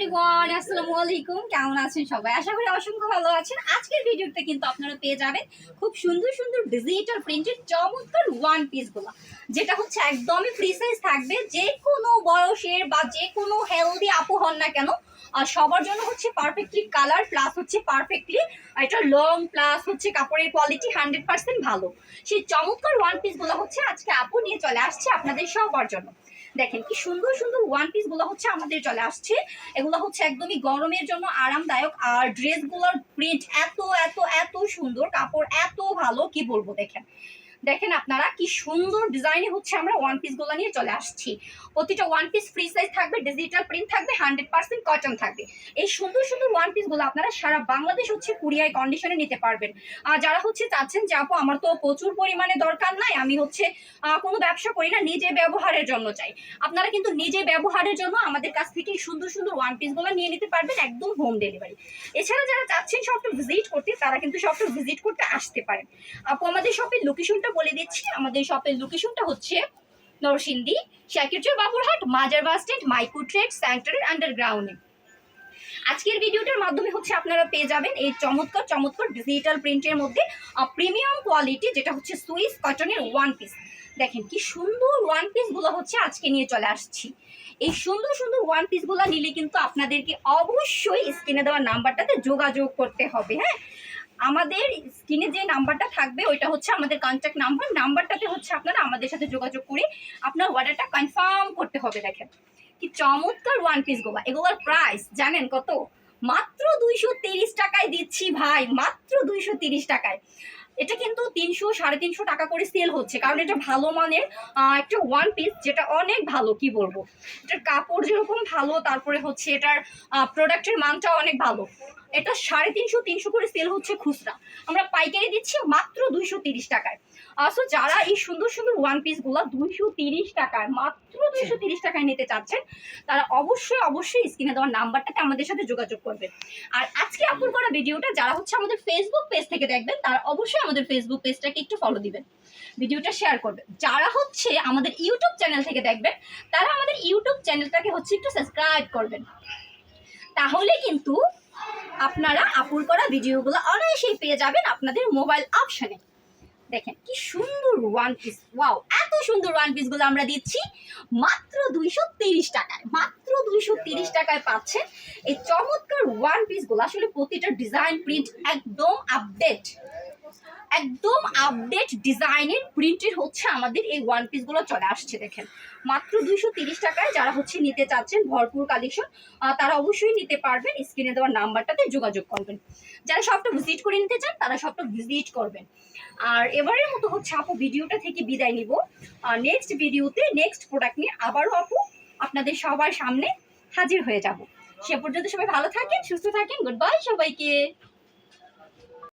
Everyone, আসসালামু আলাইকুম। কেমন আছেন সবাই? আশা করি অসংখ্য ভালো আছেন। আজকের ভিডিওতে কিন্তু আপনারা পেয়ে যাবেন খুব সুন্দর সুন্দর ডিজিটাল প্রিন্টেড চমৎকার ওয়ান পিসগুলো, যেটা হচ্ছে একদমই ফ্রি সাইজ থাকবে। যে কোনো বয়সের বা যে কোনো হেলদি আপু হন না কেন, আর সবার জন্য হচ্ছে পারফেক্টলি কালার প্লাস হচ্ছে পারফেক্টলি এটা লং প্লাস হচ্ছে কাপড়ের কোয়ালিটি 100% ভালো। সেই চমৎকার ওয়ান পিসগুলো হচ্ছে আজকে আপু নিয়ে চলে আসছে আপনাদের সবার জন্য। দেখেন কি সুন্দর সুন্দর ওয়ান পিস গুলো হচ্ছে আমাদের চলে আসছে। এগুলো হচ্ছে একদমই গরমের জন্য আরামদায়ক, আর ড্রেসগুলোর প্রিন্ট এত এত এত সুন্দর, কাপড় এত ভালো কি বলবো। দেখেন দেখেন আপনারা কি সুন্দর ডিজাইনে হচ্ছে আমরা ওয়ান পিস গুলো নিয়ে চলে আসছি। প্রতিটা ওয়ান পিস ফ্রি সাইজ থাকবে, ডিজিটাল প্রিন্ট থাকবে, 100% কটন থাকবে। এই সুন্দর সুন্দর ওয়ান পিস গুলো আপনারা সারা বাংলাদেশ হচ্ছে কুরিয়ার কন্ডিশনে নিতে পারবেন। আর যারা হচ্ছে চাচ্ছেন যে আপু আমার তো প্রচুর পরিমাণে দরকার নাই, আমি হচ্ছে কোনো ব্যবসা করি না, নিজে ব্যবহারের জন্য চাই, আপনারা কিন্তু নিজে ব্যবহারের জন্য আমাদের কাছ থেকে সুন্দর সুন্দর ওয়ান পিস গুলো নিয়ে নিতে পারবেন একদম হোম ডেলিভারি। এছাড়া যারা চাচ্ছেন শপটা ভিজিট করতে, তারা কিন্তু শপটা ভিজিট করতে আসতে পারেন। আপু আমাদের শপের লোকেশনটা বলে দিচ্ছি। আমাদের শপের লোকেশনটা হচ্ছে নরসিংদী, শাকিরচর বাবুরহাট, মাজার বাস স্ট্যান্ড, মাইক্রো ট্রেড সেন্টারের আন্ডারগ্রাউন্ডে। আজকের ভিডিওটার মাধ্যমে হচ্ছে আপনারা পেয়ে যাবেন এই চমৎকার চমৎকার ডিজিটাল প্রিন্টের মধ্যে প্রিমিয়াম কোয়ালিটি, যেটা হচ্ছে সুইস কটনের ওয়ান পিস। দেখেন কি সুন্দর ওয়ান পিস গুলো হচ্ছে আজকে নিয়ে চলে আসছি। এই সুন্দর সুন্দর ওয়ান পিস গুলো নিলে কিন্তু আপনাদেরকে অবশ্যই স্ক্রিনে দেওয়া নাম্বারটাতে যোগাযোগ করতে হবে। হ্যাঁ, আমাদের স্ক্রিনে যে নাম্বারটা থাকবে ওইটা হচ্ছে আমাদের কন্ট্যাক্ট নাম্বার। নাম্বারটাতে হচ্ছে আপনারা আমাদের সাথে যোগাযোগ করে আপনার অর্ডারটা কনফার্ম করতে হবে। দেখেন কি চমৎকার ওয়ান পিস গুলো। এগুলোর প্রাইস জানেন কত? মাত্র 230 টাকায় দিচ্ছি ভাই, মাত্র 230 টাকায়। এটা কিন্তু 300 350 টাকা করে সেল হচ্ছে, কারণ এটা ভালো মানের একটা ওয়ান পিস, যেটা অনেক ভালো কি বলবো। এটার কাপড় যেরকম ভালো, তারপরে হচ্ছে এটার প্রোডাক্টের মানটাও অনেক ভালো। এটা 350 300 করে সেল হচ্ছে খুচরা, আমরা পাইকারি দিচ্ছি মাত্র 230 টাকায়। সো যারা এই সুন্দর সুন্দর ওয়ান পিস গুলো 230 টাকায়, মাত্র 230 টাকায় নিতে চাচ্ছেন, তারা অবশ্যই অবশ্যই স্ক্রিনে দেওয়ার নাম্বারটাতে আমাদের সাথে যোগাযোগ করবেন। আর আজকে আপলোড করা ভিডিওটা যারা হচ্ছে আমাদের ফেসবুক পেজ থেকে দেখবেন, তারা অবশ্যই আমাদের ফেসবুক পেজটাকে একটু ফলো দিবেন, ভিডিওটা শেয়ার করবেন। যারা হচ্ছে আমাদের ইউটিউব চ্যানেল থেকে দেখবেন, তারা আমাদের ইউটিউব চ্যানেলটাকে হচ্ছে একটু সাবস্ক্রাইব করবেন। তাহলে কিন্তু আপনারা আপলোড করা ভিডিওগুলো অনায়াসেই পেয়ে যাবেন আপনাদের মোবাইল অপশনে। দেখেন কি সুন্দর ওয়ান পিস, ওয়াও, এত সুন্দর ওয়ান পিস গুলো আমরা দিচ্ছি মাত্র 230 টাকায়। মাত্র 230 টাকায় পাচ্ছেন এই চমৎকার ওয়ান পিস গুলো। আসলে প্রতিটা ডিজাইন প্রিন্ট একদম আপডেট, একদম আপডেট ডিজাইনের প্রিন্টের হচ্ছে আমাদের এই ওয়ান পিস গুলো চলে আসছে। দেখেন মাত্র 230 টাকায় যারা হচ্ছে নিতে চাচ্ছেন ভরপুর কালেকশন, তারা অবশ্যই নিতে পারবেন। স্ক্রিনে দেওয়ার নাম্বারটাতে যোগাযোগ করবেন। যারা শপটা ভিজিট করে নিতে চান, তারা শপটা ভিজিট করবেন। আর এবারের মতো হচ্ছে আপু ভিডিওটা থেকে বিদায় নিব। নেক্সট ভিডিওতে নেক্সট প্রোডাক্ট নিয়ে আবারও আপু আপনাদের সবার সামনে হাজির হয়ে যাব। সে পর্যন্ত সবাই ভালো থাকেন, সুস্থ থাকেন। গুড বাই সবাইকে।